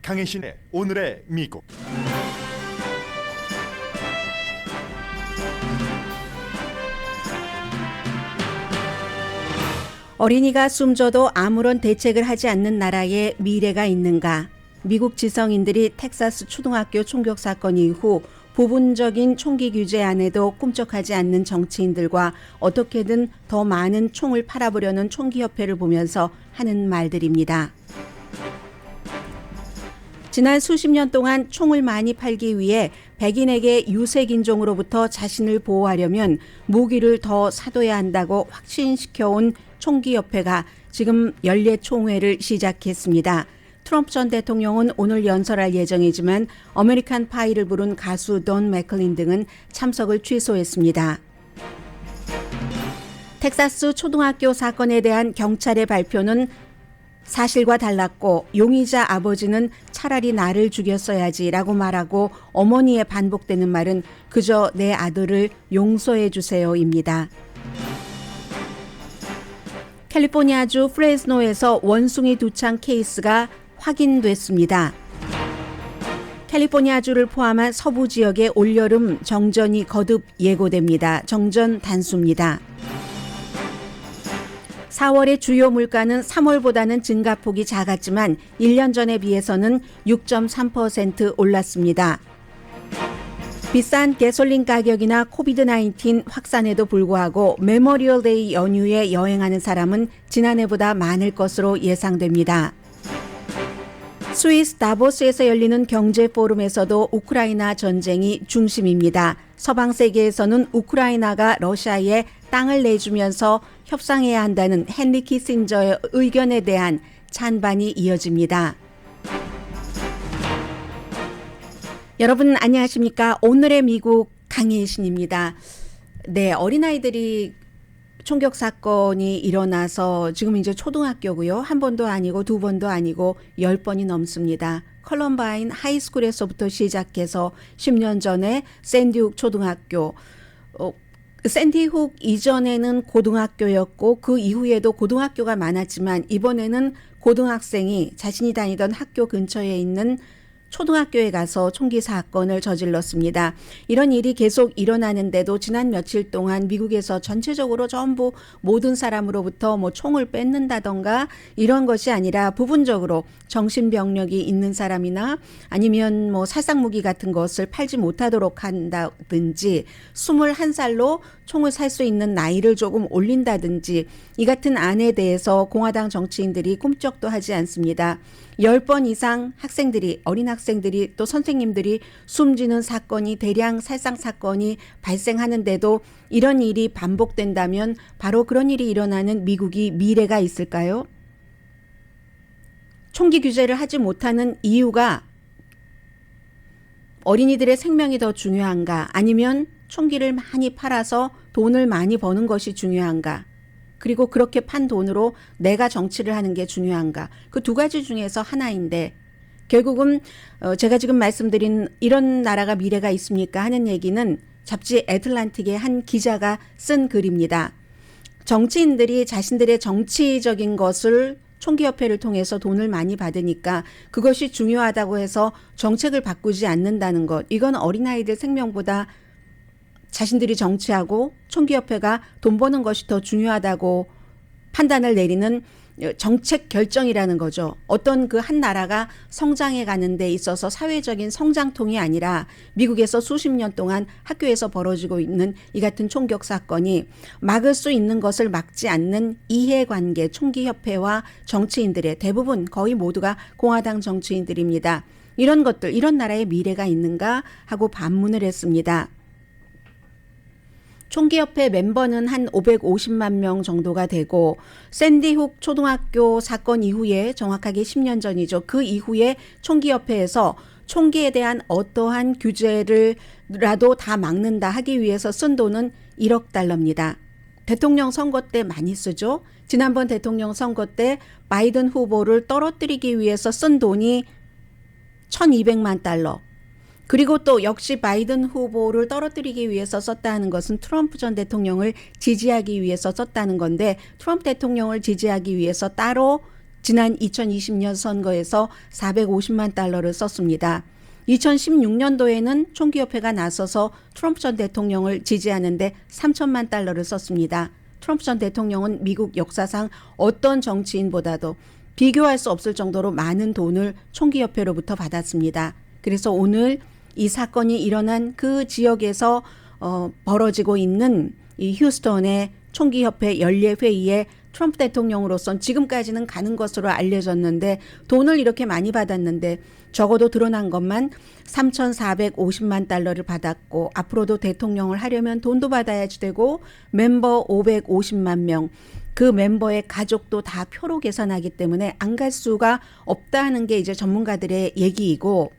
강혜신의 오늘의 미국. 어린이가 숨져도 아무런 대책을 하지 않는 나라에 미래가 있는가? 미국 지성인들이 텍사스 초등학교 총격 사건 이후 부분적인 총기 규제 안에도 꿈쩍하지 않는 정치인들과 어떻게든 더 많은 총을 팔아보려는 총기협회를 보면서 하는 말들입니다. 지난 수십 년 동안 총을 많이 팔기 위해 백인에게 유색인종으로부터 자신을 보호하려면 무기를 더 사둬야 한다고 확신시켜온 총기협회가 지금 연례총회를 시작했습니다. 트럼프 전 대통령은 오늘 연설할 예정이지만 아메리칸 파이를 부른 가수 돈 맥클린 등은 참석을 취소했습니다. 텍사스 초등학교 사건에 대한 경찰의 발표는 사실과 달랐고 용의자 아버지는 차라리 나를 죽였어야지라고 말하고 어머니의 반복되는 말은 그저 내 아들을 용서해 주세요입니다. 캘리포니아주 프레스노에서 원숭이 두창 케이스가 확인됐습니다. 캘리포니아주를 포함한 서부 지역에 올여름 정전이 거듭 예고됩니다. 정전 단수입니다. 4월의 주요 물가는 3월보다는 증가폭이 작았지만 1년 전에 비해서는 6.3% 올랐습니다. 비싼 가솔린 가격이나 코비드-19 확산에도 불구하고 메모리얼 데이 연휴에 여행하는 사람은 지난해보다 많을 것으로 예상됩니다. 스위스 다보스에서 열리는 경제 포럼에서도 우크라이나 전쟁이 중심입니다. 서방 세계에서는 우크라이나가 러시아에 땅을 내주면서 협상해야 한다는 헨리 키신저의 의견에 대한 찬반이 이어집니다. 여러분 안녕하십니까? 오늘의 미국 강혜신입니다. 네, 어린아이들이 총격 사건이 일어나서 지금 이제 초등학교고요. 한 번도 아니고 두 번도 아니고 10번이 넘습니다. 컬럼바인 하이스쿨에서부터 시작해서 10년 전에 샌디훅 초등학교, 샌디훅 이전에는 고등학교였고 그 이후에도 고등학교가 많았지만 이번에는 고등학생이 자신이 다니던 학교 근처에 있는 초등학교에 가서 총기 사건을 저질렀습니다. 이런 일이 계속 일어나는데도 지난 며칠 동안 미국에서 전체적으로 전부 모든 사람으로부터 총을 뺏는다던가 이런 것이 아니라 부분적으로 정신병력이 있는 사람이나 아니면 살상무기 같은 것을 팔지 못하도록 한다든지 21살로 총을 살 수 있는 나이를 조금 올린다든지 이 같은 안에 대해서 공화당 정치인들이 꿈쩍도 하지 않습니다. 10번 이상 학생들이, 어린 학생들이 또 선생님들이 숨지는 사건이 대량 살상 사건이 발생하는데도 이런 일이 반복된다면 바로 그런 일이 일어나는 미국이 미래가 있을까요? 총기 규제를 하지 못하는 이유가 어린이들의 생명이 더 중요한가? 아니면 총기를 많이 팔아서 돈을 많이 버는 것이 중요한가? 그리고 그렇게 판 돈으로 내가 정치를 하는 게 중요한가? 그 두 가지 중에서 하나인데 결국은 제가 지금 말씀드린 이런 나라가 미래가 있습니까? 하는 얘기는 잡지 애틀란틱의 한 기자가 쓴 글입니다. 정치인들이 자신들의 정치적인 것을 총기협회를 통해서 돈을 많이 받으니까 그것이 중요하다고 해서 정책을 바꾸지 않는다는 것. 이건 어린아이들 생명보다 자신들이 정치하고 총기협회가 돈 버는 것이 더 중요하다고 판단을 내리는 정책 결정이라는 거죠. 어떤 그 한 나라가 성장해 가는 데 있어서 사회적인 성장통이 아니라 미국에서 수십 년 동안 학교에서 벌어지고 있는 이 같은 총격 사건이 막을 수 있는 것을 막지 않는 이해관계, 총기협회와 정치인들의 대부분 거의 모두가 공화당 정치인들입니다. 이런 것들, 이런 나라의 미래가 있는가 하고 반문을 했습니다. 총기협회 멤버는 한 550만 명 정도가 되고 샌디훅 초등학교 사건 이후에 정확하게 10년 전이죠. 그 이후에 총기협회에서 총기에 대한 어떠한 규제를라도 다 막는다 하기 위해서 쓴 돈은 1억 달러입니다. 대통령 선거 때 많이 쓰죠. 지난번 대통령 선거 때 바이든 후보를 떨어뜨리기 위해서 쓴 돈이 1200만 달러. 그리고 또 역시 바이든 후보를 떨어뜨리기 위해서 썼다는 것은 트럼프 전 대통령을 지지하기 위해서 썼다는 건데 트럼프 대통령을 지지하기 위해서 따로 지난 2020년 선거에서 450만 달러를 썼습니다. 2016년도에는 총기협회가 나서서 트럼프 전 대통령을 지지하는데 3천만 달러를 썼습니다. 트럼프 전 대통령은 미국 역사상 어떤 정치인보다도 비교할 수 없을 정도로 많은 돈을 총기협회로부터 받았습니다. 그래서 오늘 이 사건이 일어난 그 지역에서 벌어지고 있는 이 휴스턴의 총기협회 연례회의에 트럼프 대통령으로선 지금까지는 가는 것으로 알려졌는데 돈을 이렇게 많이 받았는데 적어도 드러난 것만 3,450만 달러를 받았고 앞으로도 대통령을 하려면 돈도 받아야지 되고 멤버 550만 명 그 멤버의 가족도 다 표로 계산하기 때문에 안 갈 수가 없다는 게 이제 전문가들의 얘기이고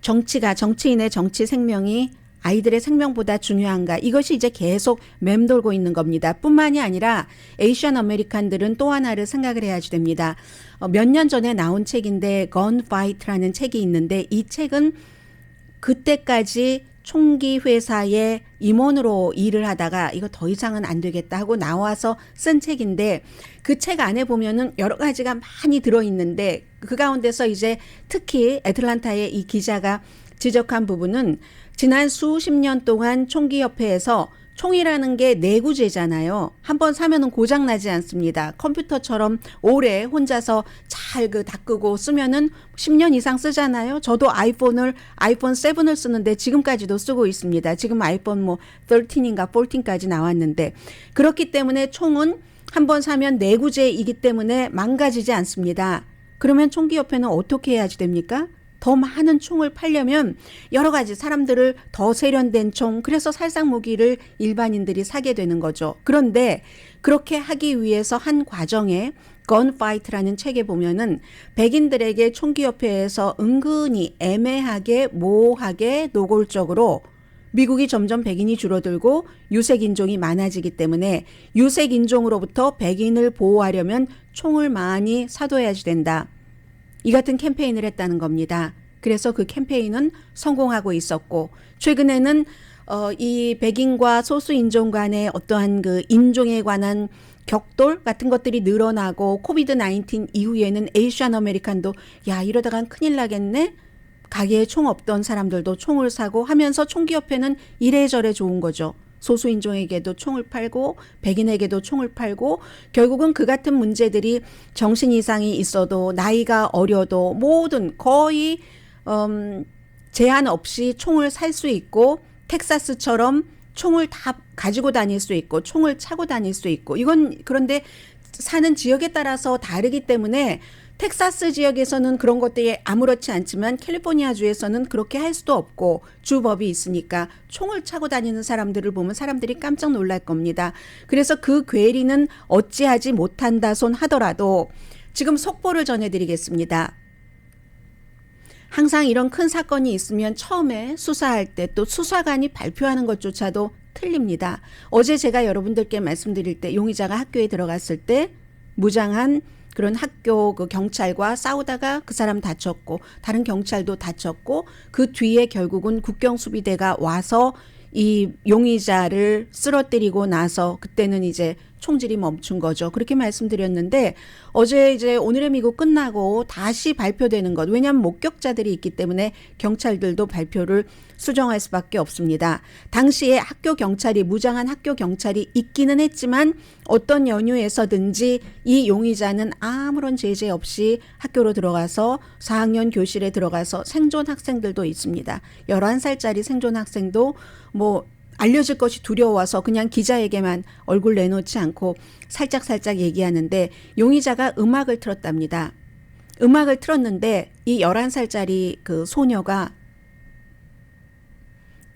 정치인의 정치 생명이 아이들의 생명보다 중요한가 이것이 이제 계속 맴돌고 있는 겁니다. 뿐만이 아니라 에이시안 아메리칸들은 또 하나를 생각을 해야지 됩니다. 몇 년 전에 나온 책인데 Gunfight라는 책이 있는데 이 책은 그때까지 총기 회사의 임원으로 일을 하다가 이거 더 이상은 안 되겠다 하고 나와서 쓴 책인데 그 책 안에 보면은 여러 가지가 많이 들어있는데 그 가운데서 이제 특히 애틀란타의 이 기자가 지적한 부분은 지난 수십 년 동안 총기협회에서 총이라는 게 내구재잖아요. 한번 사면은 고장 나지 않습니다. 컴퓨터처럼 오래 혼자서 잘 다 끄고 쓰면은 10년 이상 쓰잖아요. 저도 아이폰 7을 쓰는데 지금까지도 쓰고 있습니다. 지금 아이폰 13인가 14까지 나왔는데 그렇기 때문에 총은 한번 사면 내구재이기 때문에 망가지지 않습니다. 그러면 총기협회는 어떻게 해야지 됩니까? 더 많은 총을 팔려면 여러 가지 사람들을 더 세련된 총, 그래서 살상 무기를 일반인들이 사게 되는 거죠. 그런데 그렇게 하기 위해서 한 과정에 건파이트라는 책에 보면은 백인들에게 총기협회에서 은근히 애매하게 모호하게 노골적으로 미국이 점점 백인이 줄어들고 유색인종이 많아지기 때문에 유색인종으로부터 백인을 보호하려면 총을 많이 사둬야지 된다. 이 같은 캠페인을 했다는 겁니다. 그래서 그 캠페인은 성공하고 있었고 최근에는 이 백인과 소수인종 간의 어떠한 그 인종에 관한 격돌 같은 것들이 늘어나고 코비드 19 이후에는 에이시안 아메리칸도 야 이러다간 큰일 나겠네. 가게에 총 없던 사람들도 총을 사고 하면서 총기협회는 이래저래 좋은 거죠. 소수인종에게도 총을 팔고 백인에게도 총을 팔고 결국은 그 같은 문제들이 정신 이상이 있어도 나이가 어려도 모든 거의 제한 없이 총을 살 수 있고 텍사스처럼 총을 다 가지고 다닐 수 있고 총을 차고 다닐 수 있고 이건 그런데 사는 지역에 따라서 다르기 때문에 텍사스 지역에서는 그런 것들이 아무렇지 않지만 캘리포니아주에서는 그렇게 할 수도 없고 주법이 있으니까 총을 차고 다니는 사람들을 보면 사람들이 깜짝 놀랄 겁니다. 그래서 그 괴리는 어찌하지 못한다 손 하더라도 지금 속보를 전해드리겠습니다. 항상 이런 큰 사건이 있으면 처음에 수사할 때 또 수사관이 발표하는 것조차도 틀립니다. 어제 제가 여러분들께 말씀드릴 때 용의자가 학교에 들어갔을 때 무장한 그런 학교 그 경찰과 싸우다가 그 사람 다쳤고 다른 경찰도 다쳤고 그 뒤에 결국은 국경수비대가 와서 이 용의자를 쓰러뜨리고 나서 그때는 이제 총질이 멈춘 거죠. 그렇게 말씀드렸는데 어제 이제 오늘의 미국 끝나고 다시 발표되는 것. 왜냐하면 목격자들이 있기 때문에 경찰들도 발표를 수정할 수밖에 없습니다. 당시에 학교 경찰이 무장한 학교 경찰이 있기는 했지만 어떤 연유에서든지 이 용의자는 아무런 제재 없이 학교로 들어가서 4학년 교실에 들어가서 생존 학생들도 있습니다. 11살짜리 생존 학생도 알려질 것이 두려워서 그냥 기자에게만 얼굴 내놓지 않고 살짝 얘기하는데 용의자가 음악을 틀었답니다. 음악을 틀었는데 이 11살짜리 그 소녀가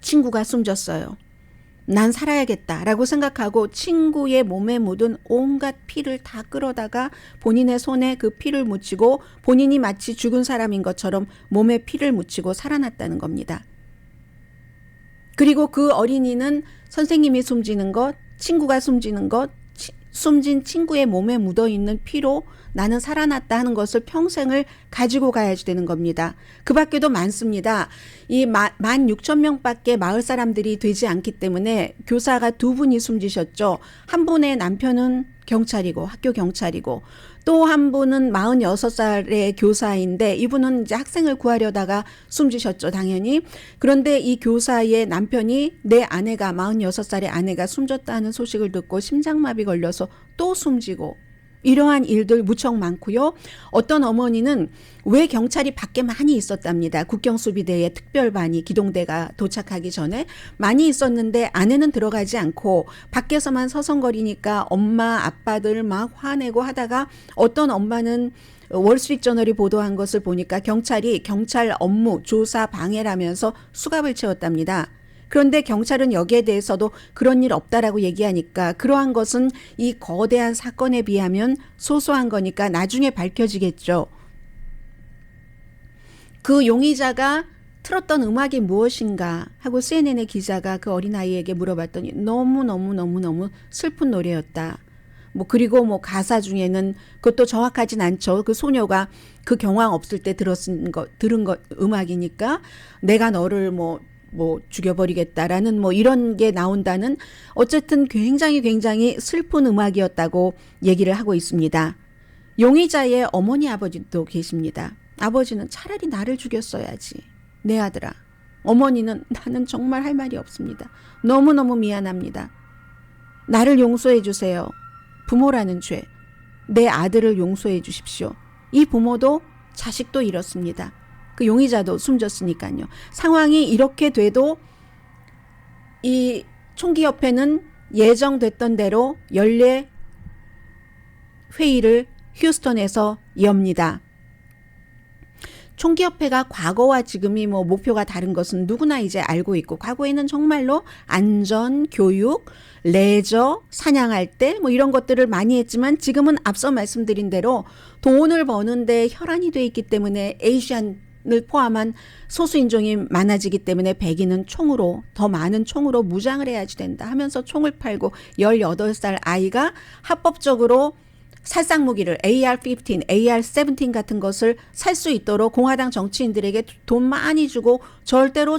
친구가 숨졌어요. 난 살아야겠다라고 생각하고 친구의 몸에 묻은 온갖 피를 다 끌어다가 본인의 손에 그 피를 묻히고 본인이 마치 죽은 사람인 것처럼 몸에 피를 묻히고 살아났다는 겁니다. 그리고 그 어린이는 선생님이 숨지는 것, 친구가 숨지는 것, 숨진 친구의 몸에 묻어있는 피로 나는 살아났다 하는 것을 평생을 가지고 가야지 되는 겁니다. 그 밖에도 많습니다. 이 16,000명밖에 마을 사람들이 되지 않기 때문에 교사가 2분이 숨지셨죠. 한 분의 남편은 경찰이고 학교 경찰이고 또 한 분은 46살의 교사인데 이분은 이제 학생을 구하려다가 숨지셨죠, 당연히. 그런데 이 교사의 남편이 내 아내가 46살의 아내가 숨졌다는 소식을 듣고 심장마비 걸려서 또 숨지고 이러한 일들 무척 많고요. 어떤 어머니는 왜 경찰이 밖에 많이 있었답니다. 국경수비대의 특별반이 기동대가 도착하기 전에 많이 있었는데 아내는 들어가지 않고 밖에서만 서성거리니까 엄마 아빠들 막 화내고 하다가 어떤 엄마는 월스트리트저널이 보도한 것을 보니까 경찰이 경찰 업무 조사 방해라면서 수갑을 채웠답니다. 그런데 경찰은 여기에 대해서도 그런 일 없다라고 얘기하니까 그러한 것은 이 거대한 사건에 비하면 소소한 거니까 나중에 밝혀지겠죠. 그 용의자가 틀었던 음악이 무엇인가 하고 CNN의 기자가 그 어린아이에게 물어봤더니 너무 슬픈 노래였다. 그리고 가사 중에는 그것도 정확하진 않죠. 그 소녀가 그 경황 없을 때 들은 거 음악이니까 내가 너를 죽여버리겠다라는 이런 게 나온다는 어쨌든 굉장히 슬픈 음악이었다고 얘기를 하고 있습니다. 용의자의 어머니 아버지도 계십니다. 아버지는 차라리 나를 죽였어야지. 내 아들아. 어머니는 나는 정말 할 말이 없습니다. 너무너무 미안합니다. 나를 용서해 주세요. 부모라는 죄. 내 아들을 용서해 주십시오. 이 부모도 자식도 이렇습니다. 그 용의자도 숨졌으니까요. 상황이 이렇게 돼도 이 총기협회는 예정됐던 대로 연례 회의를 휴스턴에서 엽니다. 총기협회가 과거와 지금이 목표가 다른 것은 누구나 이제 알고 있고 과거에는 정말로 안전, 교육, 레저, 사냥할 때 이런 것들을 많이 했지만 지금은 앞서 말씀드린 대로 돈을 버는데 혈안이 돼 있기 때문에 에이시안을 포함한 소수인종이 많아지기 때문에 백인은 더 많은 총으로 무장을 해야지 된다 하면서 총을 팔고 18살 아이가 합법적으로 살상무기를 AR-15, AR-17 같은 것을 살 수 있도록 공화당 정치인들에게 돈 많이 주고 절대로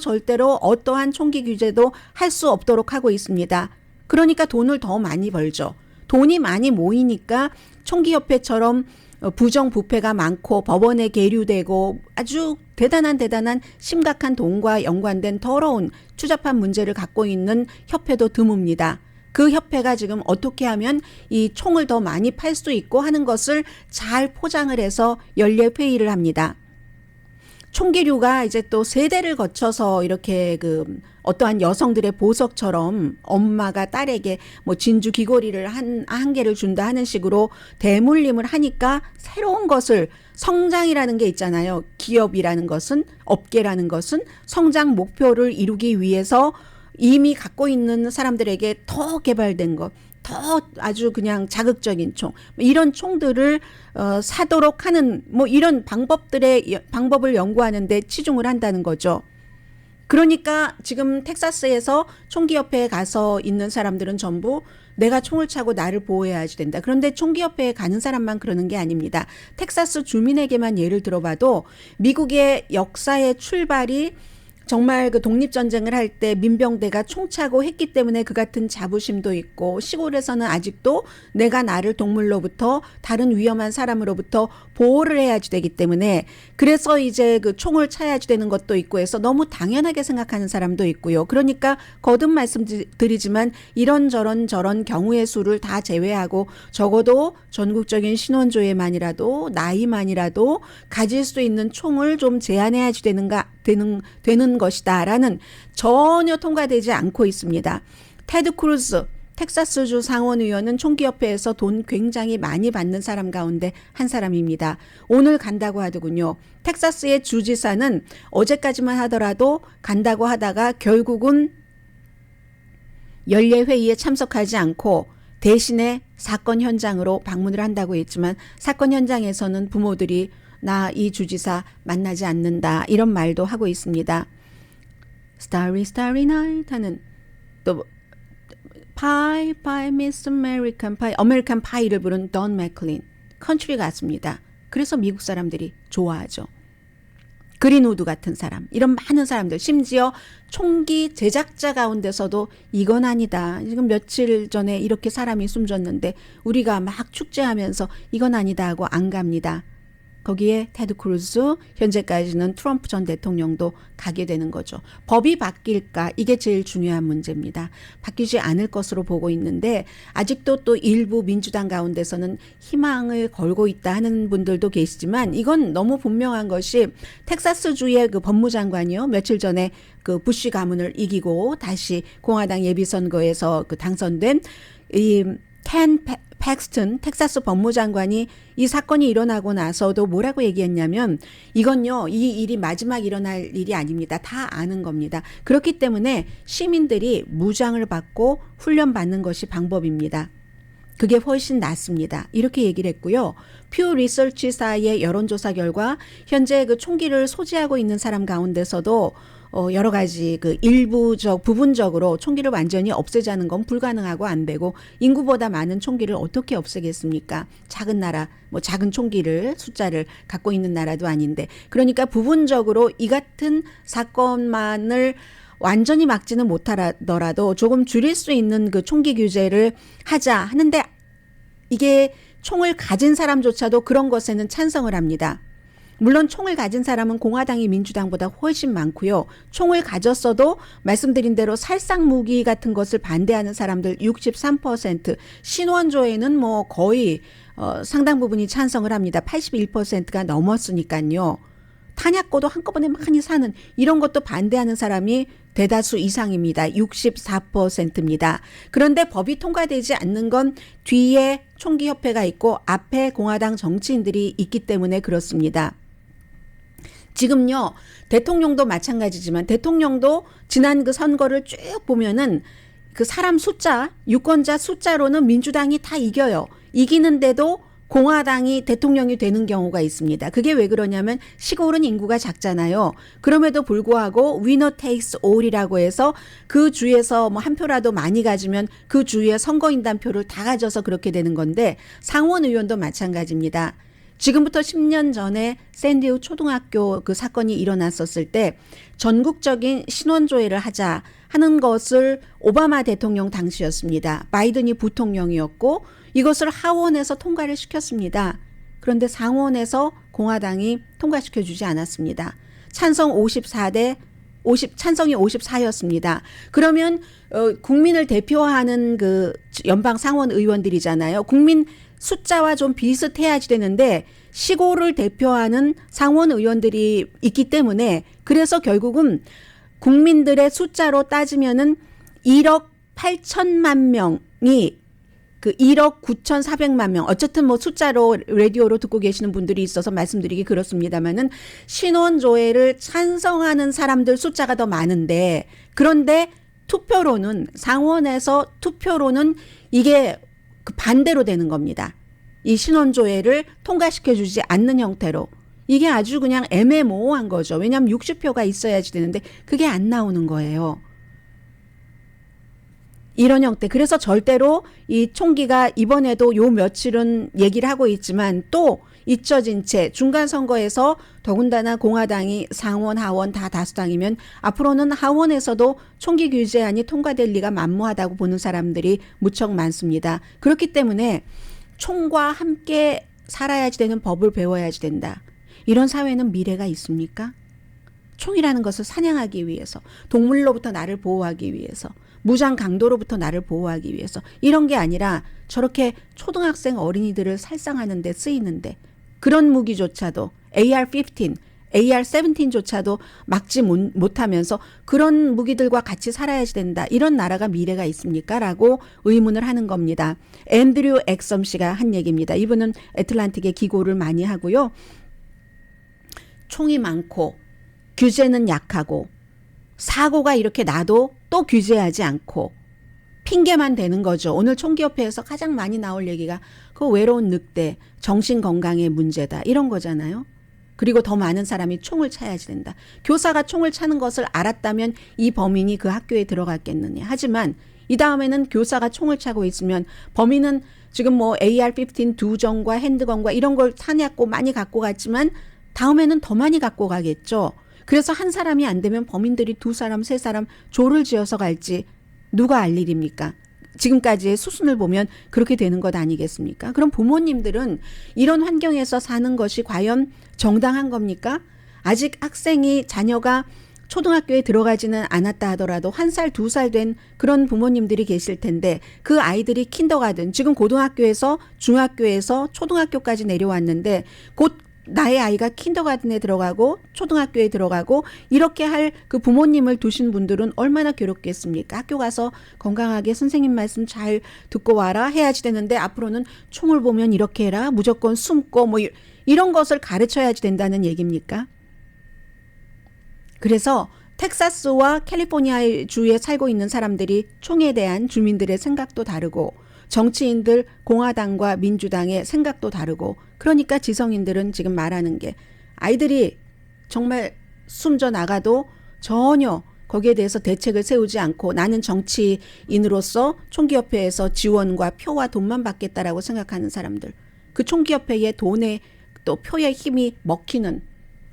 어떠한 총기 규제도 할 수 없도록 하고 있습니다. 그러니까 돈을 더 많이 벌죠. 돈이 많이 모이니까 총기협회처럼 부정부패가 많고 법원에 계류되고 아주 대단한 심각한 돈과 연관된 더러운 추잡한 문제를 갖고 있는 협회도 드뭅니다. 그 협회가 지금 어떻게 하면 이 총을 더 많이 팔 수 있고 하는 것을 잘 포장을 해서 연례 회의를 합니다. 총기류가 이제 또 세대를 거쳐서 이렇게 어떠한 여성들의 보석처럼 엄마가 딸에게 진주 귀걸이를 한 개를 준다 하는 식으로 대물림을 하니까 새로운 것을 성장이라는 게 있잖아요. 기업이라는 것은 업계라는 것은 성장 목표를 이루기 위해서 이미 갖고 있는 사람들에게 더 개발된 것, 더 아주 그냥 자극적인 총, 이런 총들을 사도록 하는 이런 방법을 연구하는데 치중을 한다는 거죠. 그러니까 지금 텍사스에서 총기협회에 가서 있는 사람들은 전부 내가 총을 차고 나를 보호해야지 된다. 그런데 총기협회에 가는 사람만 그러는 게 아닙니다. 텍사스 주민에게만 예를 들어봐도 미국의 역사의 출발이 정말 그 독립전쟁을 할 때 민병대가 총차고 했기 때문에 그 같은 자부심도 있고 시골에서는 아직도 내가 나를 동물로부터 다른 위험한 사람으로부터 보호를 해야지 되기 때문에 그래서 이제 그 총을 차야지 되는 것도 있고 해서 너무 당연하게 생각하는 사람도 있고요. 그러니까 거듭 말씀드리지만 이런저런 저런 경우의 수를 다 제외하고 적어도 전국적인 신원조회만이라도 나이만이라도 가질 수 있는 총을 좀 제한해야지 되는 것이다라는 전혀 통과되지 않고 있습니다. 테드 크루즈 텍사스주 상원의원은 총기협회에서 돈 굉장히 많이 받는 사람 가운데 한 사람입니다. 오늘 간다고 하더군요. 텍사스의 주지사는 어제까지만 하더라도 간다고 하다가 결국은 연례회의에 참석하지 않고 대신에 사건 현장으로 방문을 한다고 했지만 사건 현장에서는 부모들이 나 이 주지사 만나지 않는다 이런 말도 하고 있습니다. Starry Starry Night 하는 또 Pie Pie Miss American Pie 아메리칸 파이를 부른 돈 맥클린 컨트리 가수입니다. 그래서 미국 사람들이 좋아하죠. 그린우드 같은 사람, 이런 많은 사람들, 심지어 총기 제작자 가운데서도 이건 아니다. 지금 며칠 전에 이렇게 사람이 숨졌는데 우리가 막 축제하면서 이건 아니다 하고 안 갑니다. 거기에 테드 크루즈, 현재까지는 트럼프 전 대통령도 가게 되는 거죠. 법이 바뀔까? 이게 제일 중요한 문제입니다. 바뀌지 않을 것으로 보고 있는데 아직도 또 일부 민주당 가운데서는 희망을 걸고 있다 하는 분들도 계시지만 이건 너무 분명한 것이 텍사스주의 그 법무장관이요. 며칠 전에 그 부시 가문을 이기고 다시 공화당 예비선거에서 그 당선된 이 켄 팩스턴 텍사스 법무장관이 이 사건이 일어나고 나서도 뭐라고 얘기했냐면 이건요, 이 일이 마지막 일어날 일이 아닙니다. 다 아는 겁니다. 그렇기 때문에 시민들이 무장을 받고 훈련받는 것이 방법입니다. 그게 훨씬 낫습니다. 이렇게 얘기를 했고요. 퓨 리서치사의 여론조사 결과 현재 그 총기를 소지하고 있는 사람 가운데서도 여러 가지 그 부분적으로 총기를 완전히 없애자는 건 불가능하고 안 되고 인구보다 많은 총기를 어떻게 없애겠습니까? 작은 나라, 뭐 작은 총기를 숫자를 갖고 있는 나라도 아닌데 그러니까 부분적으로 이 같은 사건만을 완전히 막지는 못하더라도 조금 줄일 수 있는 그 총기 규제를 하자 하는데 이게 총을 가진 사람조차도 그런 것에는 찬성을 합니다. 물론 총을 가진 사람은 공화당이 민주당보다 훨씬 많고요. 총을 가졌어도 말씀드린 대로 살상 무기 같은 것을 반대하는 사람들 63%, 신원조에는 뭐 거의 상당 부분이 찬성을 합니다. 81%가 넘었으니까요. 탄약고도 한꺼번에 많이 사는 이런 것도 반대하는 사람이 대다수 이상입니다. 64%입니다. 그런데 법이 통과되지 않는 건 뒤에 총기협회가 있고 앞에 공화당 정치인들이 있기 때문에 그렇습니다. 지금요, 대통령도 마찬가지지만 대통령도 지난 그 선거를 쭉 보면은 그 사람 숫자, 유권자 숫자로는 민주당이 다 이겨요. 이기는데도 공화당이 대통령이 되는 경우가 있습니다. 그게 왜 그러냐면 시골은 인구가 작잖아요. 그럼에도 불구하고 위너 테이크스 올이라고 해서 그 주에서 뭐 한 표라도 많이 가지면 그 주의 선거인단 표를 다 가져서 그렇게 되는 건데 상원 의원도 마찬가지입니다. 지금부터 10년 전에 샌디우 초등학교 그 사건이 일어났었을 때 전국적인 신원조회를 하자 하는 것을 오바마 대통령 당시였습니다. 바이든이 부통령이었고 이것을 하원에서 통과를 시켰습니다. 그런데 상원에서 공화당이 통과시켜 주지 않았습니다. 찬성이 54였습니다. 그러면 국민을 대표하는 그 연방 상원 의원들이잖아요. 국민 숫자와 좀 비슷해야지 되는데 시골을 대표하는 상원 의원들이 있기 때문에 그래서 결국은 국민들의 숫자로 따지면은 1억 8천만 명이 그 1억 9,400만 명 어쨌든 뭐 숫자로 라디오로 듣고 계시는 분들이 있어서 말씀드리기 그렇습니다만은 신원조회를 찬성하는 사람들 숫자가 더 많은데 그런데 투표로는 상원에서 투표로는 이게 그 반대로 되는 겁니다. 이 신원조회를 통과시켜 주지 않는 형태로 이게 아주 그냥 애매모호한 거죠. 왜냐하면 60표가 있어야지 되는데 그게 안 나오는 거예요. 이런 형태. 그래서 절대로 이 총기가 이번에도 요 며칠은 얘기를 하고 있지만 또 잊혀진 채 중간 선거에서 더군다나 공화당이 상원, 하원 다 다수당이면 앞으로는 하원에서도 총기 규제안이 통과될 리가 만무하다고 보는 사람들이 무척 많습니다. 그렇기 때문에 총과 함께 살아야지 되는 법을 배워야지 된다. 이런 사회는 미래가 있습니까? 총이라는 것을 사냥하기 위해서, 동물로부터 나를 보호하기 위해서, 무장 강도로부터 나를 보호하기 위해서 이런 게 아니라 저렇게 초등학생 어린이들을 살상하는 데 쓰이는데 그런 무기조차도 AR-15, AR-17조차도 막지 못하면서 그런 무기들과 같이 살아야지 된다. 이런 나라가 미래가 있습니까? 라고 의문을 하는 겁니다. 앤드류 엑섬 씨가 한 얘기입니다. 이분은 애틀란틱에 기고를 많이 하고요. 총이 많고 규제는 약하고 사고가 이렇게 나도 또 규제하지 않고 핑계만 대는 거죠. 오늘 총기협회에서 가장 많이 나올 얘기가 그 외로운 늑대, 정신건강의 문제다. 이런 거잖아요. 그리고 더 많은 사람이 총을 차야지 된다. 교사가 총을 차는 것을 알았다면 이 범인이 그 학교에 들어갔겠느냐. 하지만 이 다음에는 교사가 총을 차고 있으면 범인은 지금 뭐 AR-15 두정과 핸드건과 이런 걸 사냥고 많이 갖고 갔지만 다음에는 더 많이 갖고 가겠죠. 그래서 한 사람이 안 되면 범인들이 두 사람, 세 사람 조를 지어서 갈지 누가 알 일입니까? 지금까지의 수순을 보면 그렇게 되는 것 아니겠습니까? 그럼 부모님들은 이런 환경에서 사는 것이 과연 정당한 겁니까? 아직 학생이 자녀가 초등학교에 들어가지는 않았다 하더라도 1살, 2살 된 그런 부모님들이 계실 텐데 그 아이들이 킨더가든 지금 고등학교에서 중학교에서 초등학교까지 내려왔는데 곧 나의 아이가 킨더가든에 들어가고 초등학교에 들어가고 이렇게 할 그 부모님을 두신 분들은 얼마나 괴롭겠습니까? 학교 가서 건강하게 선생님 말씀 잘 듣고 와라 해야지 되는데 앞으로는 총을 보면 이렇게 해라 무조건 숨고 뭐 이런 것을 가르쳐야지 된다는 얘기입니까? 그래서 텍사스와 캘리포니아 주에 살고 있는 사람들이 총에 대한 주민들의 생각도 다르고 정치인들 공화당과 민주당의 생각도 다르고 그러니까 지성인들은 지금 말하는 게 아이들이 정말 숨져 나가도 전혀 거기에 대해서 대책을 세우지 않고 나는 정치인으로서 총기협회에서 지원과 표와 돈만 받겠다라고 생각하는 사람들 그 총기협회의 돈에 또 표의 힘이 먹히는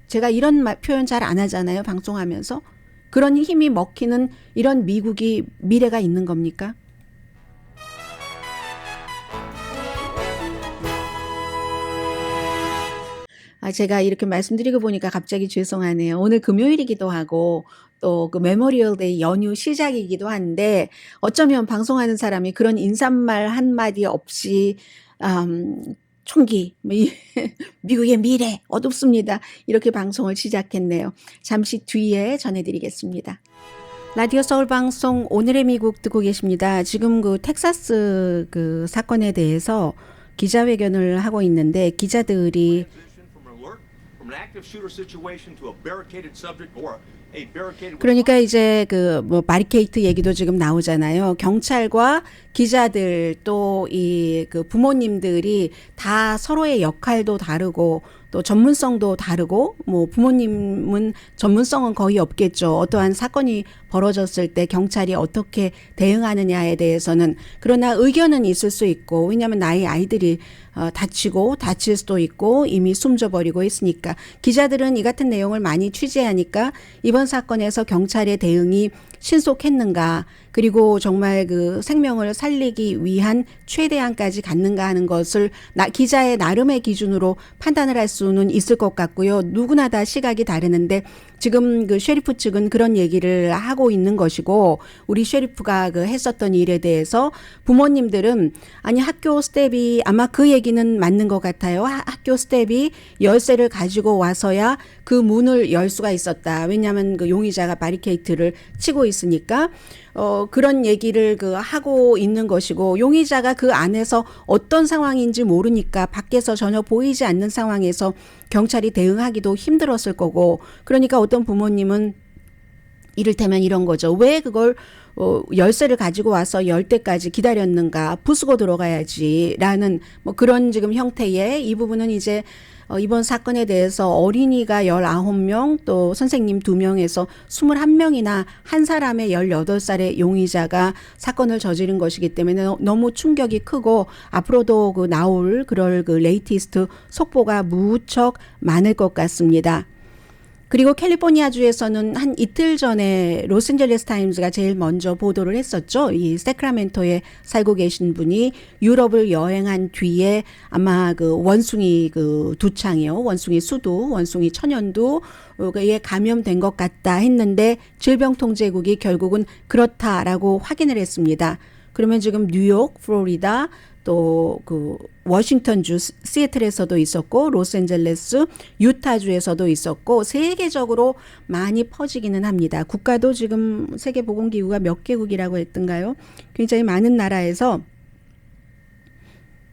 제가 이런 표현 잘 안 하잖아요 방송하면서 그런 힘이 먹히는 이런 미국이 미래가 있는 겁니까? 제가 이렇게 말씀드리고 보니까 갑자기 죄송하네요. 오늘 금요일이기도 하고 또 그 메모리얼 데이 연휴 시작이기도 한데 어쩌면 방송하는 사람이 그런 인사말 한마디 없이 총기, 미국의 미래 어둡습니다. 이렇게 방송을 시작했네요. 잠시 뒤에 전해드리겠습니다. 라디오 서울 방송 오늘의 미국 듣고 계십니다. 지금 그 텍사스 그 사건에 대해서 기자회견을 하고 있는데 기자들이 그러니까 이제 그 뭐 바리케이트 얘기도 지금 나오잖아요. 경찰과 기자들 또 이 그 부모님들이 다 서로의 역할도 다르고 또 전문성도 다르고 뭐 부모님은 전문성은 거의 없겠죠. 어떠한 사건이 벌어졌을 때 경찰이 어떻게 대응하느냐에 대해서는 그러나 의견은 있을 수 있고 왜냐하면 나의 아이들이 다치고 다칠 수도 있고 이미 숨져버리고 있으니까 기자들은 이 같은 내용을 많이 취재하니까 이번 사건에서 경찰의 대응이 신속했는가 그리고 정말 그 생명을 살리기 위한 최대한까지 갔는가 하는 것을 기자의 나름의 기준으로 판단을 할 수는 있을 것 같고요. 누구나 다 시각이 다르는데 지금 그 셰리프 측은 그런 얘기를 하고 있는 것이고 우리 셰리프가 그 했었던 일에 대해서 부모님들은 아니 학교 스텝이 아마 그 얘기는 맞는 것 같아요. 학교 스텝이 열쇠를 가지고 와서야 그 문을 열 수가 있었다. 왜냐하면 그 용의자가 바리케이트를 치고 있으니까 그런 얘기를 그 하고 있는 것이고 용의자가 그 안에서 어떤 상황인지 모르니까 밖에서 전혀 보이지 않는 상황에서 경찰이 대응하기도 힘들었을 거고 그러니까 어떤 부모님은 이를테면 이런 거죠. 왜 그걸 열쇠를 가지고 와서 열 때까지 기다렸는가 부수고 들어가야지라는 뭐 그런 지금 형태의 이 부분은 이제 이번 사건에 대해서 어린이가 19명 또 선생님 2명에서 21명이나 한 사람의 18살의 용의자가 사건을 저지른 것이기 때문에 너무 충격이 크고 앞으로도 그 나올 그럴 그 레이티스트 속보가 무척 많을 것 같습니다. 그리고 캘리포니아주에서는 한 이틀 전에 로스앤젤레스 타임즈가 제일 먼저 보도를 했었죠. 이 세크라멘토에 살고 계신 분이 유럽을 여행한 뒤에 아마 그 원숭이 그 두창이요. 원숭이 수두, 원숭이 천연두에 감염된 것 같다 했는데 질병통제국이 결국은 그렇다라고 확인을 했습니다. 그러면 지금 뉴욕, 플로리다, 또 그 워싱턴주 시애틀에서도 있었고 로스앤젤레스, 유타주에서도 있었고 세계적으로 많이 퍼지기는 합니다. 국가도 지금 세계보건기구가 몇 개국이라고 했던가요? 굉장히 많은 나라에서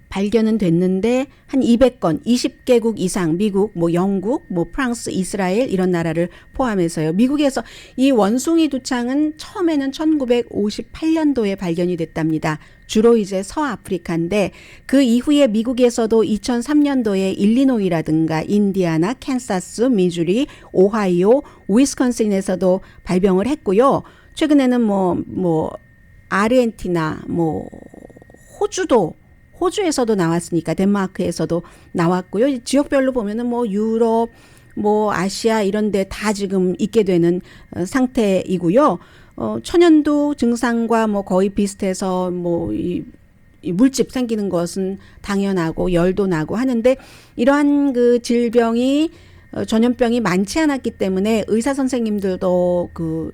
발견은 됐는데 한 200건, 20개국 이상 미국, 뭐 영국, 뭐 프랑스, 이스라엘 이런 나라를 포함해서요. 미국에서 이 원숭이 두창은 처음에는 1958년도에 발견이 됐답니다. 주로 이제 서아프리카인데 그 이후에 미국에서도 2003년도에 일리노이라든가 인디아나, 캔사스, 미주리, 오하이오, 위스콘신에서도 발병을 했고요. 최근에는 뭐 아르헨티나, 뭐 호주에서도 나왔으니까 덴마크에서도 나왔고요. 지역별로 보면은 뭐 유럽, 뭐 아시아 이런 데 다 지금 있게 되는 상태이고요. 천연두 증상과 뭐 거의 비슷해서 뭐 이 물집 생기는 것은 당연하고 열도 나고 하는데 이러한 그 질병이 전염병이 많지 않았기 때문에 의사 선생님들도 그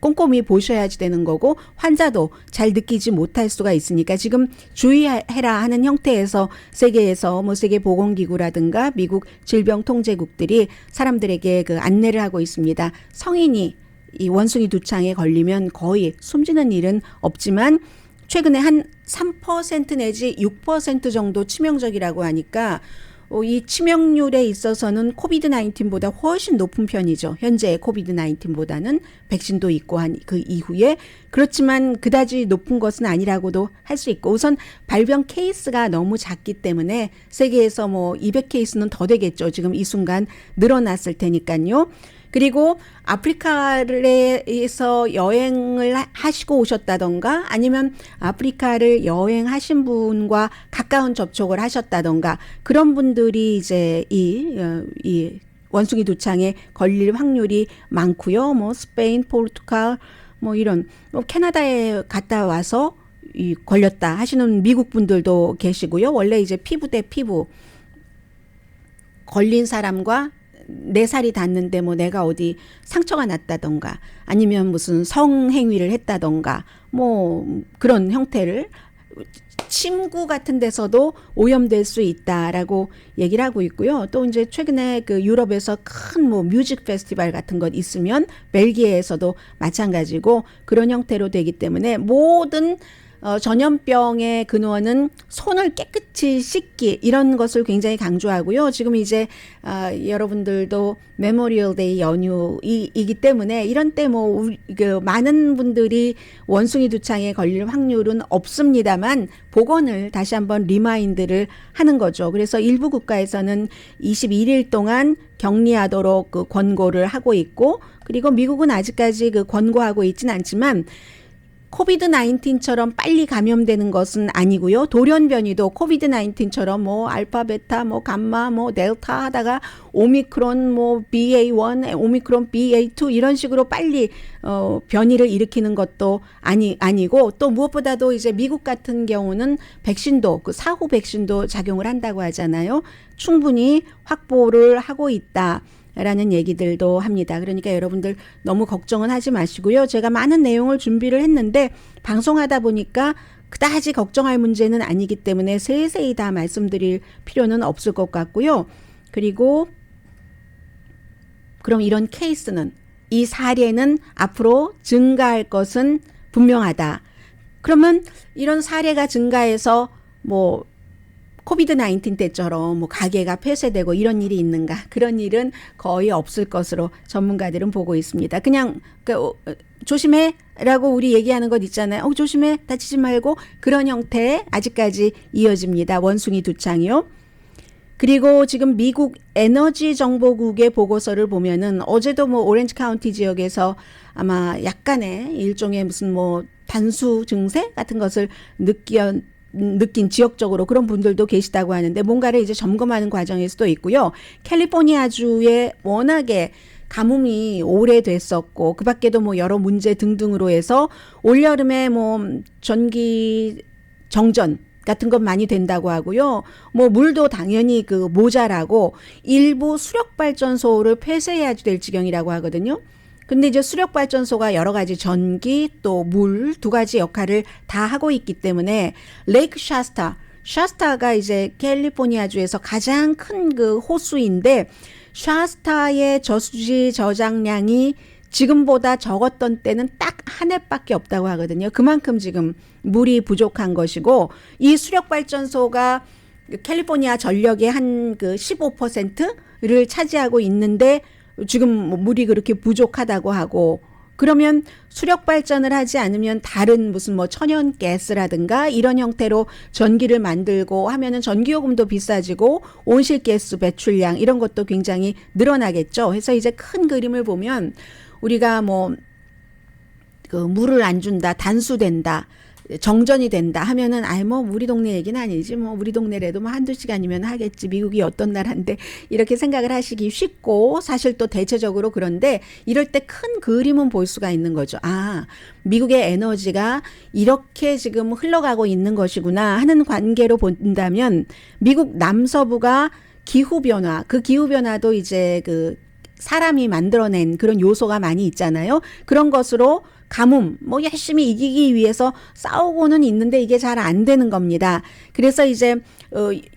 꼼꼼히 보셔야지 되는 거고 환자도 잘 느끼지 못할 수가 있으니까 지금 주의해라 하는 형태에서 세계에서 뭐 세계보건기구라든가 미국 질병통제국들이 사람들에게 그 안내를 하고 있습니다. 성인이 이 원숭이 두창에 걸리면 거의 숨지는 일은 없지만 최근에 한 3% 내지 6% 정도 치명적이라고 하니까 이 치명률에 있어서는 코비드 19보다 훨씬 높은 편이죠. 현재 코비드 19보다는 백신도 있고 한 그 이후에 그렇지만 그다지 높은 것은 아니라고도 할 수 있고 우선 발병 케이스가 너무 작기 때문에 세계에서 뭐 200케이스는 더 되겠죠. 지금 이 순간 늘어났을 테니까요. 그리고 아프리카에서 여행을 하시고 오셨다던가 아니면 아프리카를 여행하신 분과 가까운 접촉을 하셨다던가 그런 분들이 이제 이 원숭이 두창에 걸릴 확률이 많고요. 뭐 스페인, 포르투갈 뭐 이런 뭐 캐나다에 갔다 와서 걸렸다 하시는 미국 분들도 계시고요. 원래 이제 피부 대 피부 걸린 사람과 내 살이 닿는데 뭐 내가 어디 상처가 났다던가 아니면 무슨 성행위를 했다던가 뭐 그런 형태를 침구 같은 데서도 오염될 수 있다라고 얘기를 하고 있고요. 또 이제 최근에 그 유럽에서 큰 뭐 뮤직 페스티벌 같은 것 있으면 벨기에에서도 마찬가지고 그런 형태로 되기 때문에 모든 전염병의 근원은 손을 깨끗이 씻기 이런 것을 굉장히 강조하고요. 지금 이제 여러분들도 메모리얼 데이 연휴이기 때문에 이런 때 뭐 그 많은 분들이 원숭이 두창에 걸릴 확률은 없습니다만 보건을 다시 한번 리마인드를 하는 거죠. 그래서 일부 국가에서는 21일 동안 격리하도록 그 권고를 하고 있고 그리고 미국은 아직까지 그 권고하고 있지는 않지만 코비드 19처럼 빨리 감염되는 것은 아니고요. 돌연변이도 코비드 19처럼 뭐 알파, 베타, 뭐 감마, 뭐 델타 하다가 오미크론, 뭐 BA1, 오미크론 BA2 이런 식으로 빨리 변이를 일으키는 것도 아니고 또 무엇보다도 이제 미국 같은 경우는 백신도 그 사후 백신도 작용을 한다고 하잖아요. 충분히 확보를 하고 있다. 라는 얘기들도 합니다. 그러니까 여러분들 너무 걱정은 하지 마시고요. 제가 많은 내용을 준비를 했는데 방송하다 보니까 그다지 걱정할 문제는 아니기 때문에 세세히 다 말씀드릴 필요는 없을 것 같고요. 그리고 그럼 이런 케이스는 이 사례는 앞으로 증가할 것은 분명하다. 그러면 이런 사례가 증가해서 뭐 코비드 19 때처럼 뭐 가게가 폐쇄되고 이런 일이 있는가? 그런 일은 거의 없을 것으로 전문가들은 보고 있습니다. 그냥 조심해라고 우리 얘기하는 것 있잖아요. 조심해, 다치지 말고 그런 형태에 아직까지 이어집니다. 원숭이 두창이요. 그리고 지금 미국 에너지 정보국의 보고서를 보면은 어제도 뭐 오렌지 카운티 지역에서 아마 약간의 일종의 무슨 뭐 단수 증세 같은 것을 느낀 지역적으로 그런 분들도 계시다고 하는데 뭔가를 이제 점검하는 과정일 수도 있고요. 캘리포니아주에 워낙에 가뭄이 오래됐었고 그 밖에도 뭐 여러 문제 등등으로 해서 올여름에 뭐 전기 정전 같은 건 많이 된다고 하고요. 뭐 물도 당연히 그 모자라고 일부 수력발전소를 폐쇄해야 될 지경이라고 하거든요. 근데 이제 수력발전소가 여러 가지 전기 또 물 두 가지 역할을 다 하고 있기 때문에 레이크 샤스타가 이제 캘리포니아주에서 가장 큰 그 호수인데 샤스타의 저수지 저장량이 지금보다 적었던 때는 딱 한 해밖에 없다고 하거든요. 그만큼 지금 물이 부족한 것이고 이 수력발전소가 캘리포니아 전력의 한 그 15%를 차지하고 있는데 지금 물이 그렇게 부족하다고 하고 그러면 수력 발전을 하지 않으면 다른 무슨 뭐 천연 가스라든가 이런 형태로 전기를 만들고 하면은 전기요금도 비싸지고 온실가스 배출량 이런 것도 굉장히 늘어나겠죠. 그래서 이제 큰 그림을 보면 우리가 뭐 그 물을 안 준다, 단수된다. 정전이 된다 하면은 아이 뭐 우리 동네 얘기는 아니지 뭐 우리 동네라도 뭐 한두 시간이면 하겠지 미국이 어떤 나라인데 이렇게 생각을 하시기 쉽고 사실 또 대체적으로 그런데 이럴 때 큰 그림은 볼 수가 있는 거죠. 아, 미국의 에너지가 이렇게 지금 흘러가고 있는 것이구나 하는 관계로 본다면 미국 남서부가 기후변화, 그 기후변화도 이제 그 사람이 만들어낸 그런 요소가 많이 있잖아요. 그런 것으로 가뭄, 뭐 열심히 이기기 위해서 싸우고는 있는데 이게 잘 안 되는 겁니다. 그래서 이제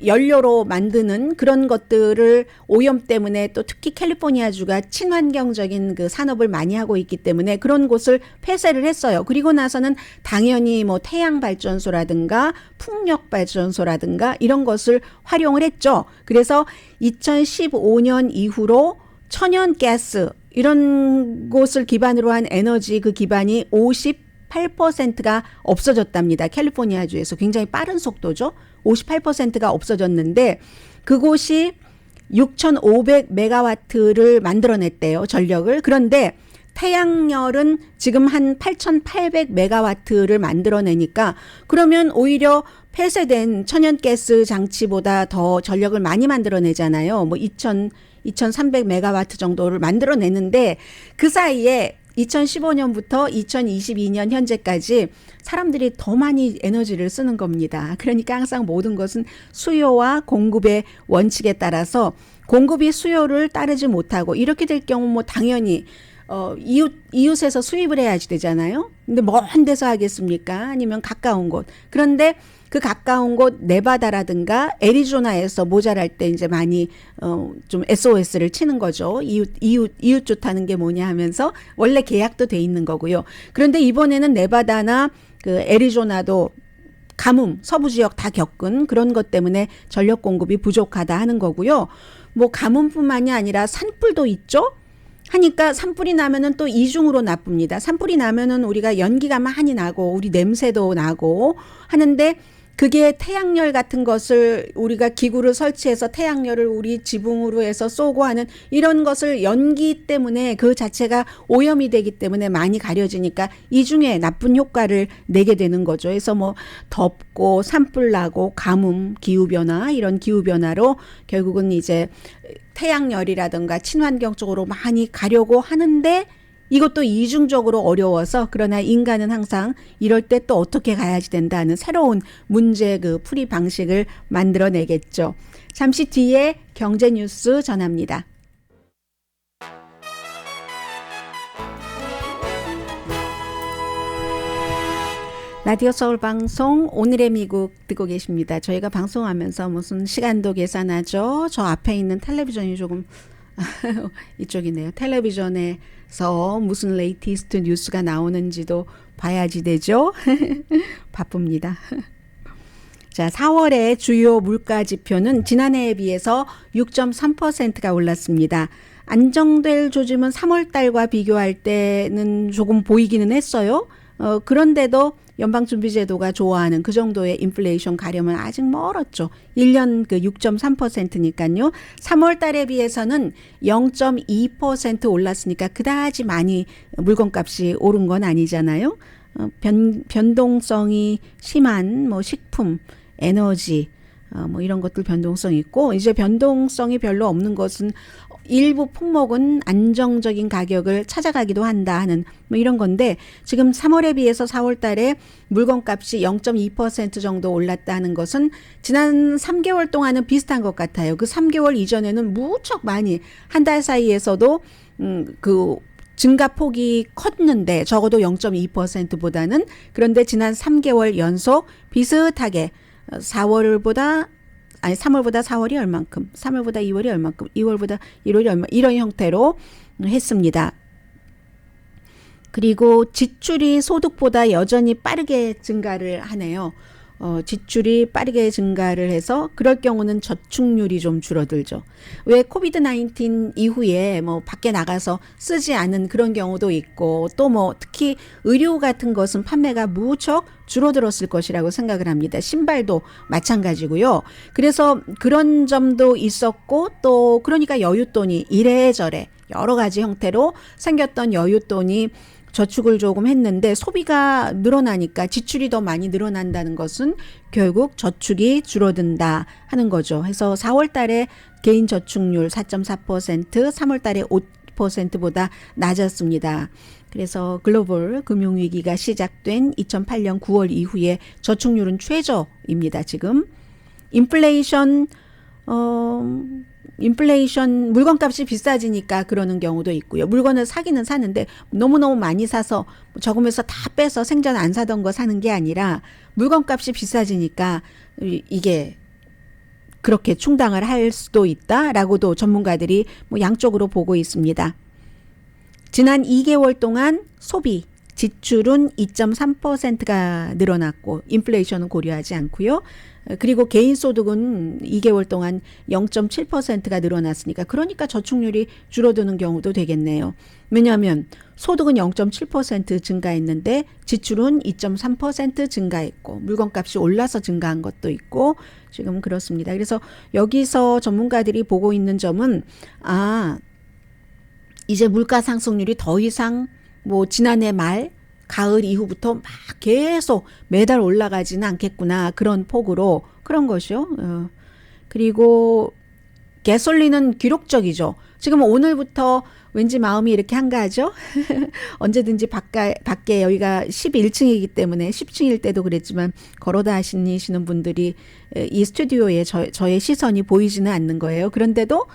연료로 만드는 그런 것들을 오염 때문에 또 특히 캘리포니아주가 친환경적인 그 산업을 많이 하고 있기 때문에 그런 곳을 폐쇄를 했어요. 그리고 나서는 당연히 뭐 태양 발전소라든가 풍력 발전소라든가 이런 것을 활용을 했죠. 그래서 2015년 이후로 천연 가스 이런 곳을 기반으로 한 에너지 그 기반이 58%가 없어졌답니다. 캘리포니아주에서 굉장히 빠른 속도죠. 58%가 없어졌는데 그곳이 6,500메가와트를 만들어냈대요. 전력을. 그런데 태양열은 지금 한 8,800메가와트를 만들어내니까 그러면 오히려 폐쇄된 천연가스 장치보다 더 전력을 많이 만들어내잖아요. 뭐 2,300메가와트 정도를 만들어내는데 그 사이에 2015년부터 2022년 현재까지 사람들이 더 많이 에너지를 쓰는 겁니다. 그러니까 항상 모든 것은 수요와 공급의 원칙에 따라서 공급이 수요를 따르지 못하고 이렇게 될 경우 뭐 당연히 이웃에서 수입을 해야지 되잖아요. 근데 먼 데서 하겠습니까? 아니면 가까운 곳. 그런데 그 가까운 곳 네바다라든가 애리조나에서 모자랄 때 이제 많이 좀 SOS를 치는 거죠. 이웃 좋다는 게 뭐냐 하면서 원래 계약도 돼 있는 거고요. 그런데 이번에는 네바다나 그 애리조나도 가뭄, 서부 지역 다 겪은 그런 것 때문에 전력 공급이 부족하다 하는 거고요. 뭐 가뭄뿐만이 아니라 산불도 있죠. 하니까 산불이 나면은 또 이중으로 나쁩니다. 산불이 나면은 우리가 연기가 많이 나고 우리 냄새도 나고 하는데 그게 태양열 같은 것을 우리가 기구를 설치해서 태양열을 우리 지붕으로 해서 쏘고 하는 이런 것을 연기 때문에 그 자체가 오염이 되기 때문에 많이 가려지니까 이중에 나쁜 효과를 내게 되는 거죠. 그래서 뭐 덥고 산불 나고 가뭄, 기후변화 이런 기후변화로 결국은 이제 태양열이라든가 친환경 쪽으로 많이 가려고 하는데 이것도 이중적으로 어려워서 그러나 인간은 항상 이럴 때 또 어떻게 가야지 된다는 새로운 문제 그 풀이 방식을 만들어내겠죠. 잠시 뒤에 경제 뉴스 전합니다. 라디오 서울 방송 오늘의 미국 듣고 계십니다. 저희가 방송하면서 무슨 시간도 계산하죠. 저 앞에 있는 텔레비전이 조금 이쪽이네요. 텔레비전에서 무슨 레이티스트 뉴스가 나오는지도 봐야지 되죠. 바쁩니다. 자, 4월의 주요 물가 지표는 지난해에 비해서 6.3%가 올랐습니다. 안정될 조짐은 3월 달과 비교할 때는 조금 보이기는 했어요. 그런데도 연방준비제도가 좋아하는 그 정도의 인플레이션 가려면 아직 멀었죠. 1년 그 6.3%니까요. 3월 달에 비해서는 0.2% 올랐으니까 그다지 많이 물건값이 오른 건 아니잖아요. 변동성이 심한 뭐 식품, 에너지 뭐 이런 것들 변동성이 있고 이제 변동성이 별로 없는 것은 일부 품목은 안정적인 가격을 찾아가기도 한다 하는 뭐 이런 건데 지금 3월에 비해서 4월 달에 물건값이 0.2% 정도 올랐다는 것은 지난 3개월 동안은 비슷한 것 같아요. 그 3개월 이전에는 무척 많이 한 달 사이에서도 그 증가폭이 컸는데 적어도 0.2%보다는 그런데 지난 3개월 연속 비슷하게 3월보다 4월이 얼만큼, 3월보다 2월이 얼만큼, 2월보다 1월이 얼마 이런 형태로 했습니다. 그리고 지출이 소득보다 여전히 빠르게 증가를 하네요. 지출이 빠르게 증가를 해서 그럴 경우는 저축률이 좀 줄어들죠. 왜 코비드 19 이후에 뭐 밖에 나가서 쓰지 않은 그런 경우도 있고 또 뭐 특히 의류 같은 것은 판매가 무척 줄어들었을 것이라고 생각을 합니다. 신발도 마찬가지고요. 그래서 그런 점도 있었고 또 그러니까 여윳돈이 이래저래 여러 가지 형태로 생겼던 여윳돈이 저축을 조금 했는데 소비가 늘어나니까 지출이 더 많이 늘어난다는 것은 결국 저축이 줄어든다 하는 거죠. 해서 4월 달에 개인 저축률 4.4%, 3월 달에 5%보다 낮았습니다. 그래서 글로벌 금융위기가 시작된 2008년 9월 이후에 저축률은 최저입니다. 지금 인플레이션 물건값이 비싸지니까 그러는 경우도 있고요. 물건을 사기는 사는데 너무너무 많이 사서 저금해서 다 빼서 생전 안 사던 거 사는 게 아니라 물건값이 비싸지니까 이게 그렇게 충당을 할 수도 있다라고도 전문가들이 뭐 양쪽으로 보고 있습니다. 지난 2개월 동안 소비, 지출은 2.3%가 늘어났고 인플레이션은 고려하지 않고요. 그리고 개인소득은 2개월 동안 0.7%가 늘어났으니까 그러니까 저축률이 줄어드는 경우도 되겠네요. 왜냐하면 소득은 0.7% 증가했는데 지출은 2.3% 증가했고 물건값이 올라서 증가한 것도 있고 지금 그렇습니다. 그래서 여기서 전문가들이 보고 있는 점은 이제 물가 상승률이 더 이상 뭐 지난해 말 가을 이후부터 막 계속 매달 올라가지는 않겠구나. 그런 폭으로 그런 것이요. 그리고 가솔린은 기록적이죠. 지금 오늘부터 왠지 마음이 이렇게 한가하죠. 언제든지 밖에 여기가 11층이기 때문에 10층일 때도 그랬지만 걸어 다니시는 분들이 이 스튜디오에 저의 시선이 보이지는 않는 거예요. 그런데도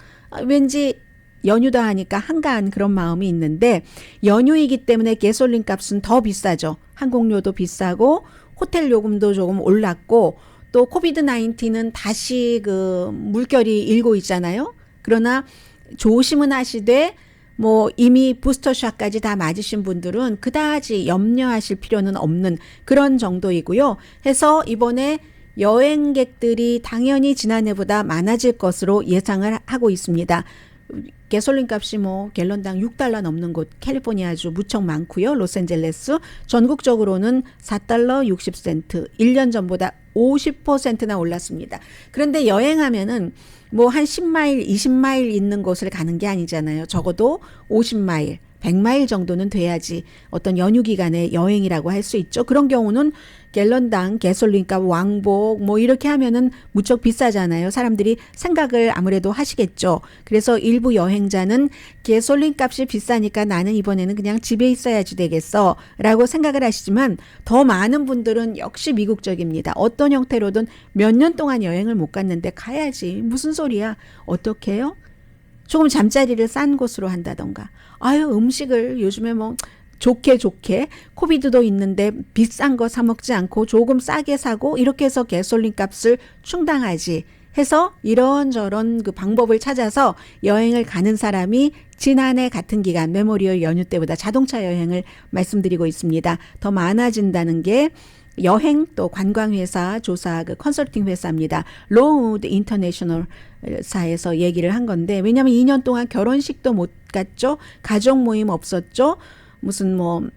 왠지 연휴다 하니까 한가한 그런 마음이 있는데 연휴이기 때문에 가솔린 값은 더 비싸죠. 항공료도 비싸고 호텔 요금도 조금 올랐고 또 코비드 19은 다시 그 물결이 일고 있잖아요. 그러나 조심은 하시되 뭐 이미 부스터샷까지 다 맞으신 분들은 그다지 염려하실 필요는 없는 그런 정도이고요. 해서 이번에 여행객들이 당연히 지난해보다 많아질 것으로 예상을 하고 있습니다. 가솔린 값이 뭐 갤런당 $6 넘는 곳 캘리포니아주 무척 많고요. 로스앤젤레스 전국적으로는 $4 60센트 1년 전보다 50%나 올랐습니다. 그런데 여행하면은 뭐 한 10마일 20마일 있는 곳을 가는 게 아니잖아요. 적어도 50마일 100마일 정도는 돼야지 어떤 연휴 기간에 여행이라고 할 수 있죠. 그런 경우는 갤런당 가솔린값 왕복 뭐 이렇게 하면은 무척 비싸잖아요. 사람들이 생각을 아무래도 하시겠죠. 그래서 일부 여행자는 가솔린 값이 비싸니까 나는 이번에는 그냥 집에 있어야지 되겠어 라고 생각을 하시지만 더 많은 분들은 역시 미국적입니다. 어떤 형태로든 몇 년 동안 여행을 못 갔는데 가야지. 무슨 소리야. 어떻게 해요? 조금 잠자리를 싼 곳으로 한다던가. 음식을 요즘에 뭐 좋게 코비드도 있는데 비싼 거 사 먹지 않고 조금 싸게 사고 이렇게 해서 가솔린 값을 충당하지 해서 이런저런 그 방법을 찾아서 여행을 가는 사람이 지난해 같은 기간 메모리얼 연휴 때보다 자동차 여행을 말씀드리고 있습니다. 더 많아진다는 게 여행 또 관광회사 조사 그 컨설팅 회사입니다. 로우드 인터내셔널 사에서 얘기를 한 건데 왜냐하면 2년 동안 결혼식도 못 갔죠. 가족 모임 없었죠. 무슨 뭐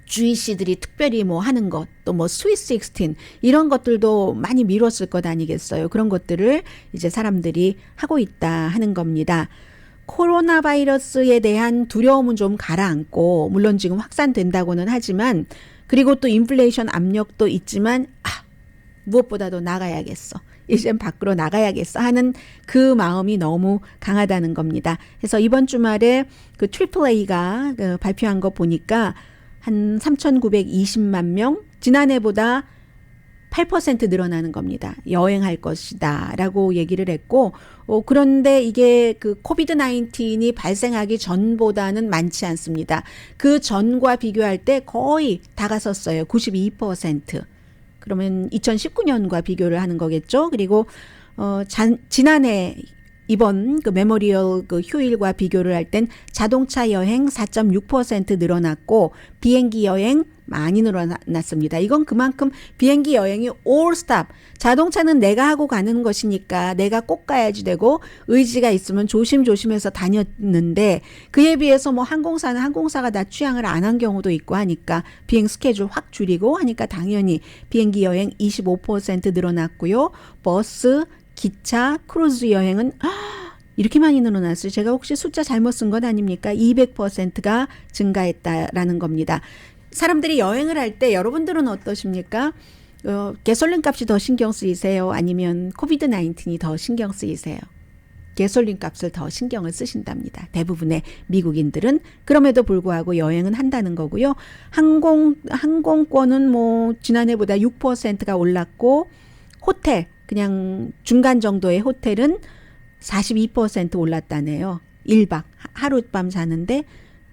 주이씨들이 특별히 뭐 하는 것 또 뭐 스위스 16 이런 것들도 많이 미뤘을 것 아니겠어요. 그런 것들을 이제 사람들이 하고 있다 하는 겁니다. 코로나 바이러스에 대한 두려움은 좀 가라앉고 물론 지금 확산된다고는 하지만 그리고 또 인플레이션 압력도 있지만 무엇보다도 나가야겠어. 이젠 밖으로 나가야겠어 하는 그 마음이 너무 강하다는 겁니다. 그래서 이번 주말에 그 AAA가 발표한 거 보니까 한 3,920만 명 지난해보다 8% 늘어나는 겁니다. 여행할 것이다 라고 얘기를 했고 그런데 이게 그 코비드 19이 발생하기 전보다는 많지 않습니다. 그 전과 비교할 때 거의 다가섰어요. 92%. 그러면 2019년과 비교를 하는 거겠죠. 그리고 지난해 이번 그 메모리얼 그 휴일과 비교를 할 땐 자동차 여행 4.6% 늘어났고 비행기 여행 많이 늘어났습니다. 이건 그만큼 비행기 여행이 all stop. 자동차는 내가 하고 가는 것이니까 내가 꼭 가야지 되고 의지가 있으면 조심조심해서 다녔는데 그에 비해서 뭐 항공사는 항공사가 나 취향을 안 한 경우도 있고 하니까 비행 스케줄 확 줄이고 하니까 당연히 비행기 여행 25% 늘어났고요. 버스, 기차, 크루즈 여행은 이렇게 많이 늘어났어요. 제가 혹시 숫자 잘못 쓴 건 아닙니까? 200%가 증가했다라는 겁니다. 사람들이 여행을 할 때 여러분들은 어떠십니까? 가솔린 값이 더 신경 쓰이세요? 아니면 코비드 19이 더 신경 쓰이세요? 가솔린 값을 더 신경을 쓰신답니다. 대부분의 미국인들은. 그럼에도 불구하고 여행은 한다는 거고요. 항공권은 뭐 지난해보다 6%가 올랐고 호텔 그냥 중간 정도의 호텔은 42% 올랐다네요. 1박 하룻밤 자는데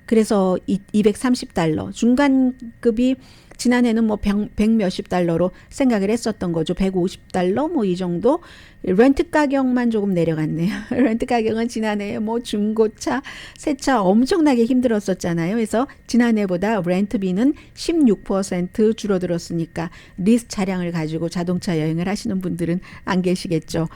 그래서 230달러 중간급이 지난해는 뭐 100 몇십 달러로 생각을 했었던 거죠. 150달러 뭐 이 정도. 렌트 가격만 조금 내려갔네요. 렌트 가격은 지난해에 뭐 중고차, 새차 엄청나게 힘들었었잖아요. 그래서 지난해보다 렌트비는 16% 줄어들었으니까 리스 차량을 가지고 자동차 여행을 하시는 분들은 안 계시겠죠.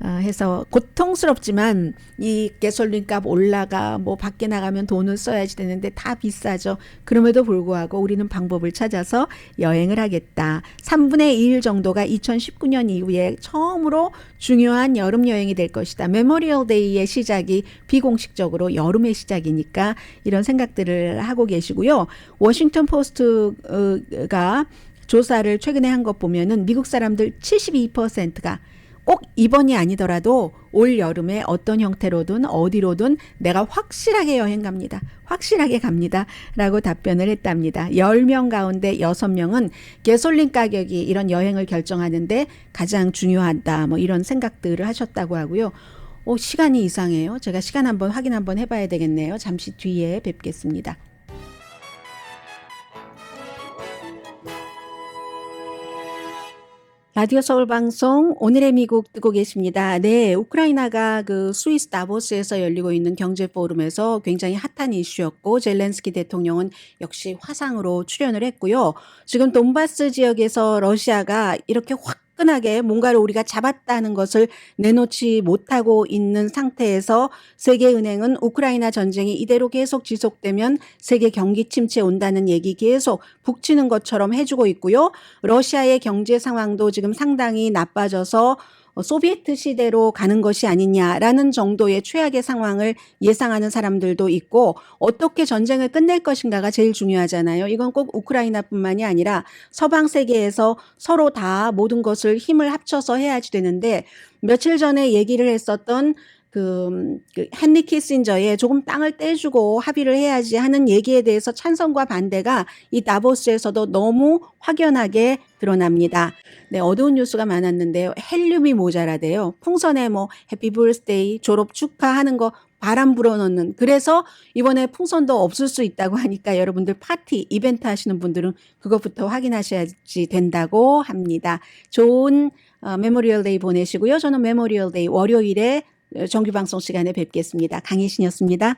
해서 고통스럽지만 이 가솔린 값 올라가 뭐 밖에 나가면 돈을 써야지 되는데 다 비싸죠. 그럼에도 불구하고 우리는 방법을 찾아서 여행을 하겠다. 3분의 2일 정도가 2019년 이후에 처음으로 중요한 여름 여행이 될 것이다. 메모리얼 데이의 시작이 비공식적으로 여름의 시작이니까 이런 생각들을 하고 계시고요. 워싱턴 포스트가 조사를 최근에 한 것 보면은 미국 사람들 72%가 꼭 이번이 아니더라도 올 여름에 어떤 형태로든 어디로든 내가 확실하게 여행 갑니다. 확실하게 갑니다. 라고 답변을 했답니다. 10명 가운데 6명은 가솔린 가격이 이런 여행을 결정하는데 가장 중요하다. 뭐 이런 생각들을 하셨다고 하고요. 시간이 이상해요. 제가 시간 한번 확인 한번 해봐야 되겠네요. 잠시 뒤에 뵙겠습니다. 라디오 서울 방송 오늘의 미국 듣고 계십니다. 네, 우크라이나가 그 스위스 다보스에서 열리고 있는 경제 포럼에서 굉장히 핫한 이슈였고 젤렌스키 대통령은 역시 화상으로 출연을 했고요. 지금 돈바스 지역에서 러시아가 이렇게 화끈하게 뭔가를 우리가 잡았다는 것을 내놓지 못하고 있는 상태에서 세계은행은 우크라이나 전쟁이 이대로 계속 지속되면 세계 경기 침체 온다는 얘기 계속 북치는 것처럼 해주고 있고요. 러시아의 경제 상황도 지금 상당히 나빠져서 소비에트 시대로 가는 것이 아니냐라는 정도의 최악의 상황을 예상하는 사람들도 있고 어떻게 전쟁을 끝낼 것인가가 제일 중요하잖아요. 이건 꼭 우크라이나뿐만이 아니라 서방 세계에서 서로 다 모든 것을 힘을 합쳐서 해야지 되는데 며칠 전에 얘기를 했었던 그 헨리 키신저의 조금 땅을 떼주고 합의를 해야지 하는 얘기에 대해서 찬성과 반대가 이 다보스에서도 너무 확연하게 드러납니다. 네, 어두운 뉴스가 많았는데요. 헬륨이 모자라대요. 풍선에 뭐 해피 birthday 졸업 축하하는 거 바람 불어넣는. 그래서 이번에 풍선도 없을 수 있다고 하니까 여러분들 파티, 이벤트 하시는 분들은 그것부터 확인하셔야지 된다고 합니다. 좋은 메모리얼 데이 보내시고요. 저는 메모리얼 데이 월요일에 정규 방송 시간에 뵙겠습니다. 강혜신이었습니다.